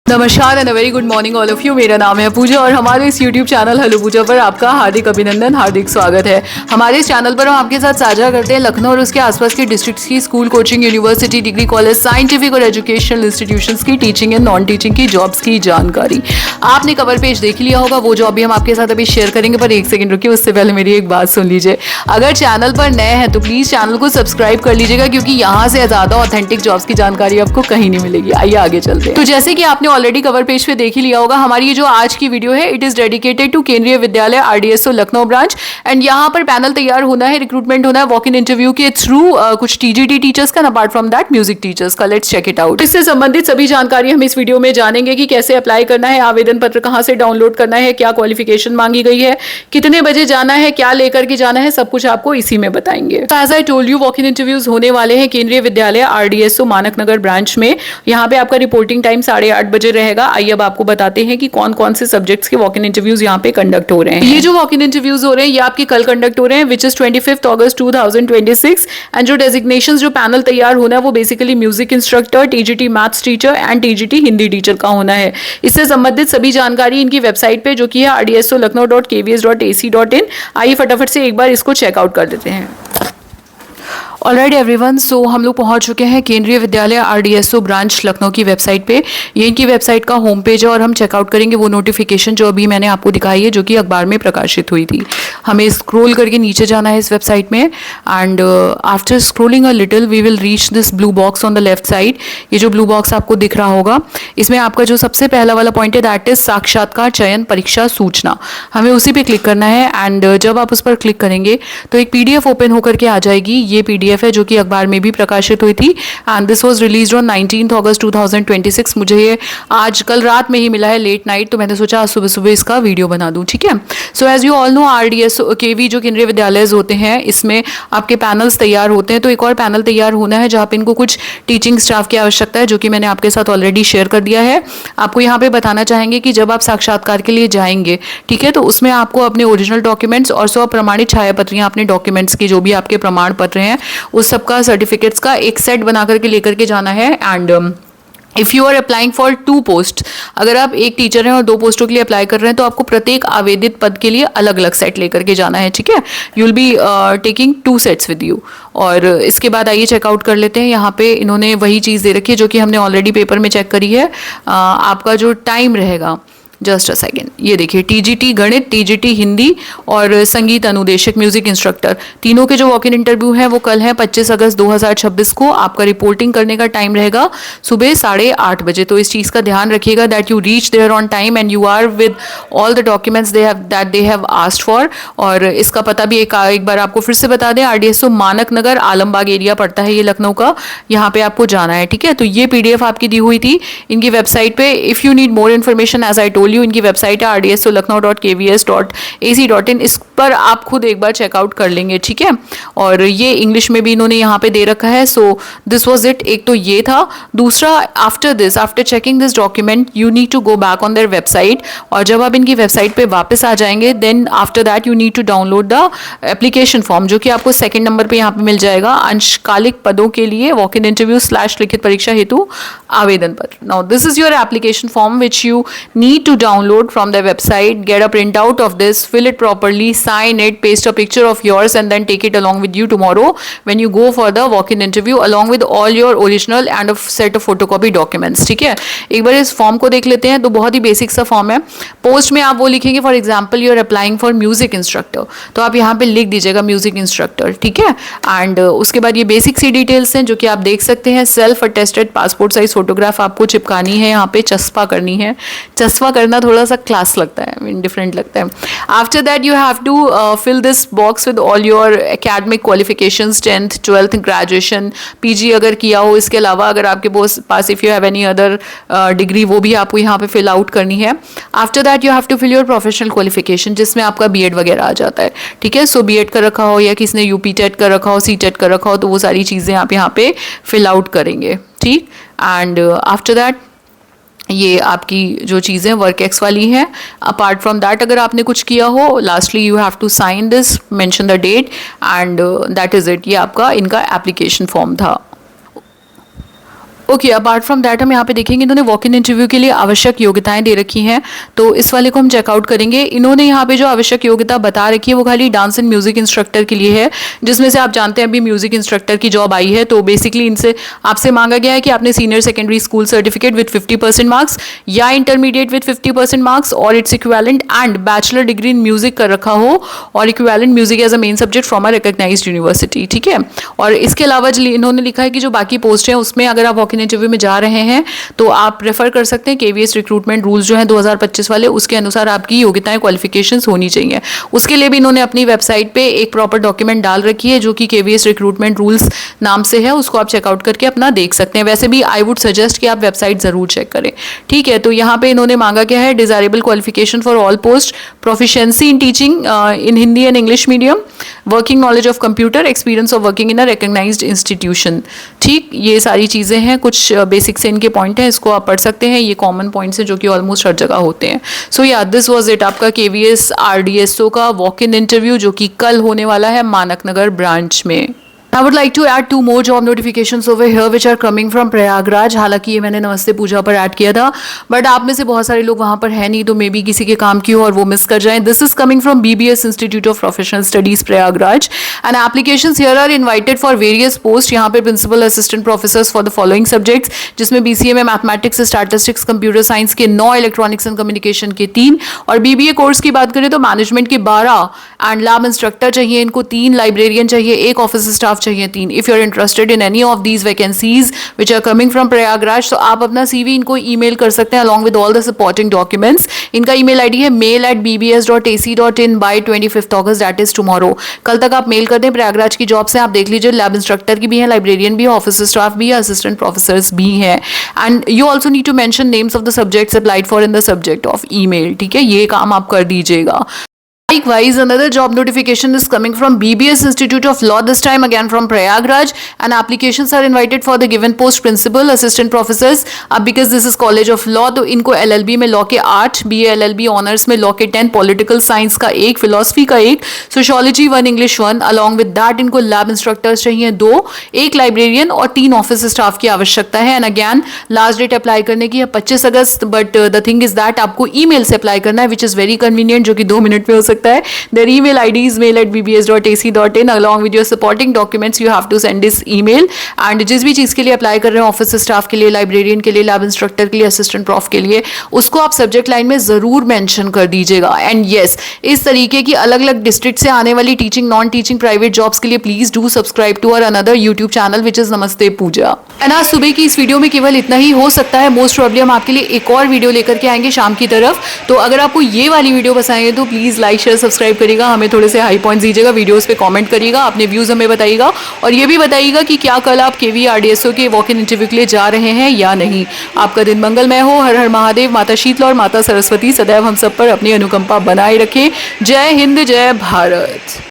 नमस्कार and very good morning all of you. मेरा नाम है पूजा और हमारे इस यूट्यूब चैनल हेलो पूजा पर आपका हार्दिक अभिनंदन, हार्दिक स्वागत है। हमारे इस चैनल पर हम आपके साथ साझा करते हैं लखनऊ और उसके आसपास के डिस्ट्रिक्ट्स की school, coaching, university, degree college, scientific और एजुकेशनल इंस्टीट्यूशंस की टीचिंग एंड नॉन टीचिंग की जॉब्स की जानकारी। आपने कवर पेज देख लिया होगा, वो जॉब भी हम आपके साथ अभी शेयर करेंगे, पर एक सेकंड रुकिए, उससे पहले मेरी एक बात सुन लीजिए। अगर चैनल पर नए हैं तो प्लीज़ चैनल को सब्सक्राइब कर लीजिएगा, क्योंकि यहाँ से ज़्यादा ऑथेंटिक जॉब्स की जानकारी आपको कहीं नहीं मिलेगी। आइए आगे चलते हैं। तो जैसे कि आपने ऑलरेडी कवर पेज पे देख ही लिया होगा, हमारी ये जो आज की वीडियो है इट इज डेडिकेटेड टू केंद्रीय विद्यालय आरडीएसओ लखनऊ ब्रांच। एंड यहाँ पर पैनल तैयार होना है, रिक्रूटमेंट होना है वॉक इन इंटरव्यू के थ्रू कुछ टीजीटी टीचर्स का, apart from that music teachers का। Let's check it out. इससे संबंधित सभी जानकारी हम इस वीडियो में जानेंगे कि कैसे अप्लाई करना है, आवेदन पत्र कहाँ से डाउनलोड करना है, क्या क्वालिफिकेशन मांगी गई है, कितने बजे जाना है, क्या लेकर के जाना है, सब कुछ आपको इसी में बताएंगे। तो as I told you, walk in interviews होने वाले हैं केंद्रीय विद्यालय आरडीएसओ मानक नगर ब्रांच में। यहाँ पे आपका रिपोर्टिंग टाइम 8:30 बजे रहेगा। आइए अब आपको बताते हैं कि कौन कौन से सब्जेक्ट्स के वॉक इन इंटरव्यूज यहाँ पे कंडक्ट हो रहे हैं। ये जो वॉक इन इंटरव्यूज हो रहे हैं ये आपके कल कंडक्ट हो रहे हैं, विच इज 25 अगस्त 2026। एंड जो डेजिग्नेशन, जो पैनल तैयार होना है वो basically music instructor, TGT maths teacher and TGT Hindi teacher का होना है। इससे संबंधित सभी जानकारी इनकी वेबसाइट पे, जो कि है rdso-lucknow.kvs.ac.in। आइए फटाफट से एक बार इसको चेकआउट कर देते हैं। ऑलराइट एवरीवन, सो हम लोग पहुंच चुके हैं केंद्रीय विद्यालय आरडीएसओ ब्रांच लखनऊ की वेबसाइट पे। ये इनकी वेबसाइट का होम पेज है और हम चेकआउट करेंगे वो नोटिफिकेशन जो अभी मैंने आपको दिखाई है, जो कि अखबार में प्रकाशित हुई थी। हमें स्क्रॉल करके नीचे जाना है इस वेबसाइट में, and after scrolling a little we will reach this blue box on the left side. ये जो ब्लू बॉक्स आपको दिख रहा होगा, इसमें आपका जो सबसे पहला वाला पॉइंट है दैट इज साक्षात्कार चयन परीक्षा सूचना। हमें उसी पे क्लिक करना है। एंड जब आप उस पर क्लिक करेंगे तो एक पीडीएफ ओपन होकर के आ जाएगी। ये पीडीएफ है जो कि अखबार में भी प्रकाशित हुई थी, and this was released on 19 अगस्त 2026। मुझे ये आज कल रात में ही मिला है, लेट नाइट, तो मैंने सोचा आज सुबह सुबह इसका वीडियो बना दूं। ठीक है। So as you all know, RDSO KV जो केंद्रीय विद्यालय होते हैं, इसमें आपके पैनल्स तैयार होते हैं। तो एक और पैनल तैयार होना है जहाँ पे इनको कुछ टीचिंग स्टाफ की आवश्यकता है, जो कि मैंने आपके साथ ऑलरेडी शेयर कर दिया है। आपको यहाँ पे बताना चाहेंगे कि जब आप साक्षात्कार के लिए जाएंगे, ठीक है, तो उसमें आपको अपने ओरिजिनल डॉक्यूमेंट्स और प्रमाणित छाया पत्रियां, अपने डॉक्यूमेंट्स की जो भी आपके प्रमाण पत्र हैं उस सबका, सर्टिफिकेट्स का एक सेट बना करके लेकर के जाना है। And if you are applying for 2 post, अगर आप एक टीचर हैं और 2 पोस्टों के लिए अप्लाई कर रहे हैं तो आपको प्रत्येक आवेदित पद के लिए अलग अलग सेट लेकर के जाना है। ठीक है। You will be taking 2 sets with you. और इसके बाद आइए चेकआउट कर लेते हैं। यहाँ पे इन्होंने वही चीज़ दे रखी है जो कि हमने ऑलरेडी पेपर में चेक करी है। आपका जो टाइम रहेगा, जस्ट अ सेकेंड, ये देखिए, टीजीटी गणित, टीजीटी हिंदी और संगीत अनुदेशक म्यूजिक इंस्ट्रक्टर, तीनों के जो वॉक इन इंटरव्यू हैं वो कल है 25 अगस्त 2026 को। आपका रिपोर्टिंग करने का टाइम रहेगा सुबह 8:30 बजे। तो इस चीज़ का ध्यान रखिएगा that you reach there on time and you are with all the documents they have asked for. और इसका पता भी एक बार आपको फिर से बता दें, आरडीएसओ मानक नगर आलमबाग एरिया पड़ता है ये लखनऊ का। यहाँ पे आपको जाना है। ठीक है। तो ये पीडीएफ आपकी दी हुई थी इनकी वेबसाइट पे। If you need more information, as I told you, इनकी वेबसाइट है rdso-lucknow.kvs.ac.in। इस पर आप खुद एक बार चेकआउट कर लेंगे। ठीक है। और ये इंग्लिश में भी इन्होंने यहाँ पे दे रखा है। So this was it. एक तो ये था। दूसरा, after checking this document you need to go back on their website. और जब आप इनकी वेबसाइट पे वापस आ जाएंगे, then after that you need to download the application form, जो कि आपको 2nd नंबर पे यहाँ पे मिल जाएगा। अंशकालिक पदों के लिए वॉक इन इंटरव्यू / लिखित परीक्षा हेतु आवेदन पत्र। Now this is your application form which you need to download from their website. Get a printout of this, fill it properly, sign it, paste a picture of yours and then take it along with you tomorrow when you go for the walk-in interview, along with all your original and a set of photocopy documents. ठीक है। एक बार इस form को देख लेते हैं। तो बहुत ही बेसिक सा फॉर्म है। पोस्ट में आप वो लिखेंगे, for example you are applying for music instructor, तो आप यहाँ पे लिख दीजिएगा म्यूजिक इंस्ट्रक्टर। ठीक है। एंड उसके बाद ये बेसिक सी डिटेल्स हैं जो कि आप देख सकते हैं। Self attested passport size photograph आपको चिपकानी है, यहाँ पे चस्पा करनी है। चस्पा करना थोड़ा सा क्लास लगता है, डिफरेंट लगता है। After that you have to fill this box with all your academic qualifications, 10th 12th graduation, PG अगर किया हो। इसके अलावा अगर आपके पास if you have any other degree, वो भी आपको यहाँ पे फिल आउट करनी है। After that you have to fill your professional qualification, जिसमें आपका बीएड वगैरह आ जाता है। ठीक है। सो बीएड का रखा हो या किसी ने यूपी टेट का रखा हो, सी टेट का रखा हो, तो वो सारी चीज़ें आप यहाँ पे फिल आउट करेंगे। ठीक। एंड आफ्टर दैट ये आपकी जो चीज़ें वर्क एक्स वाली हैं। अपार्ट फ्रॉम दैट अगर आपने कुछ किया हो, lastly you have to sign this, mention the date and that is it. ये आपका इनका एप्लीकेशन फॉर्म था। ओके, अपार्ट फ्रॉम दैट हम यहाँ पे देखेंगे इन्होंने वॉक इन इंटरव्यू के लिए आवश्यक योग्यताएं दे रखी हैं, तो इस वाले को हम चेकआउट करेंगे। इन्होंने यहाँ पे जो आवश्यक योग्यता बता रखी है वो खाली डांस एंड म्यूजिक इंस्ट्रक्टर के लिए है, जिसमें से आप जानते हैं अभी म्यूजिक इंस्ट्रक्टर की जॉब आई है। तो बेसिकली इनसे आपसे मांगा गया है कि आपने senior secondary school certificate with 50% marks या इंटरमीडिएट विद 50% मार्क्स और its equivalent and bachelor degree in music कर रखा हो और equivalent music as a main subject from a recognised university, ठीक है। और इसके अलावा इन्होंने लिखा है कि जो बाकी पोस्ट है उसमें अगर आप वॉक इन इंटरव्यू में जा रहे हैं तो आप रेफर कर सकते हैं केवीएस रिक्रूटमेंट रूल्स जो हैं 2025 वाले, उसके अनुसार आपकी योग्यताएं क्वालिफिकेशंस होनी चाहिए। उसके लिए भी इन्होंने अपनी वेबसाइट पे एक प्रॉपर डॉक्यूमेंट डाल रखी है जो कि केवीएस रिक्रूटमेंट रूल्स नाम से है, उसको आप चेकआउट करके अपना देख सकते हैं। वैसे भी आई वुड सजेस्ट कि आप वेबसाइट जरूर चेक करें, ठीक है। तो यहाँ पे इन्होंने मांगा क्या है, desirable qualification for all post, proficiency in teaching in Hindi and English medium, working knowledge of computer, experience of working in a recognised institution, ठीक। ये सारी चीज़ें हैं, कुछ बेसिक से इनके पॉइंट हैं, इसको आप पढ़ सकते हैं। ये कॉमन पॉइंट्स हैं जो कि ऑलमोस्ट हर जगह होते हैं। सो या दिस वाज इट, आपका केवीएस आरडीएसओ का वॉक इन इंटरव्यू जो कि कल होने वाला है मानक नगर ब्रांच में। I would like to add 2 more job notifications over here which are coming from Prayagraj. हालांकि ये मैंने नमस्ते पूजा पर ऐड किया था, बट आप में से बहुत सारे लोग वहाँ पर हैं नहीं, तो मे बी किसी के काम की हो और वो मिस कर जाएं। This is coming from BBS institute of professional studies Prayagraj and applications here are invited for various post. यहाँ पे principal assistant professors for the following subjects, जिसमें BCA में मैथमेटिक्स, स्टैटिस्टिक्स, कंप्यूटर साइंस के 9, इलेक्ट्रॉनिक्स एंड कम्युनिकेशन के 3 और BBA course की बात करें तो मैनेजमेंट के 12 एंड लैब इंस्ट्रक्टर चाहिए इनको 3, लाइब्रेरियन चाहिए 1, ऑफिस स्टाफ चाहिए 3। If you are interested in any of these vacancies which are coming from Prayagraj, तो आप अपना CV इनको ईमेल कर सकते हैं along with all the supporting documents. इनका ईमेल आईडी है mail@bbs.ac.in by 25 August, that is tomorrow. कल तक आप मेल कर दें। प्रयागराज की जॉब से आप देख लीजिए, लैब इंस्ट्रक्टर की भी है, लाइब्रेरियन भी है, ऑफिस स्टाफ भी है, असिस्टेंट प्रोफेसर्स भी हैं, and you also need to mention names of the subjects applied for in the subject of email, ठीक है। ये काम आप कर दीजिएगा। Likewise, another job notification is coming from BBS Institute of Law, this time again from Prayagraj, and applications are invited for the given post principal, assistant professors। अब because this is College of Law, तो इनको LLB में law के 8, BA LLB honours में law के 10, political science का 1, philosophy का 1, sociology 1, English 1, along with that इनको लैब इंस्ट्रक्टर्स चाहिए 2, 1 लाइब्रेरियन और 3 ऑफिस स्टाफ की आवश्यकता है। And again last date apply करने की है 25 अगस्त, but the thing is that आपको ईमेल से अप्लाई करना है, विच इज वेरी कन्वीनियंट, जो कि 2 मिनट में हो सकता है। Their email ID is mail@bbs.ac.in, along with your supporting documents you have to send this email। and जिस भी चीज़ के लिए अप्लाई कर रहे हैं, ऑफिस स्टाफ के लिए, लाइब्रेरियन के लिए, लैब इंस्ट्रक्टर के लिए, असिस्टेंट प्रोफ के लिए, उसको आप सब्जेक्ट लाइन में ज़रूर मेंशन कर दीजिएगा। एंड येस, इस तरीके की अलग अलग डिस्ट्रिक्ट से आने वाली teaching, non teaching, private jobs के लिए please do subscribe to our another YouTube channel which is Namaste Pooja. And आज सुबह की इस वीडियो में केवल इतना ही हो सकता है। मोस्ट प्रॉब्ली हम आपके लिए एक और वीडियो लेकर के आएंगे शाम की तरफ। तो अगर आपको ये वाली वीडियो पसंद आई तो प्लीज़ लाइक, शेयर, सब्सक्राइब करिएगा, हमें थोड़े से हाई पॉइंट्स दीजिएगा, वीडियोस पे कमेंट करिएगा, अपने व्यूज़ हमें बताइएगा, और ये भी बताइएगा कि क्या कल आप KV RDSO के वॉक इन इंटरव्यू के लिए जा रहे हैं या नहीं। आपका दिन मंगलमय हो। हर हर महादेव। माता शीतला और माता सरस्वती सदैव हम सब पर अपनी अनुकंपा बनाए रखें। जय हिंद, जय भारत।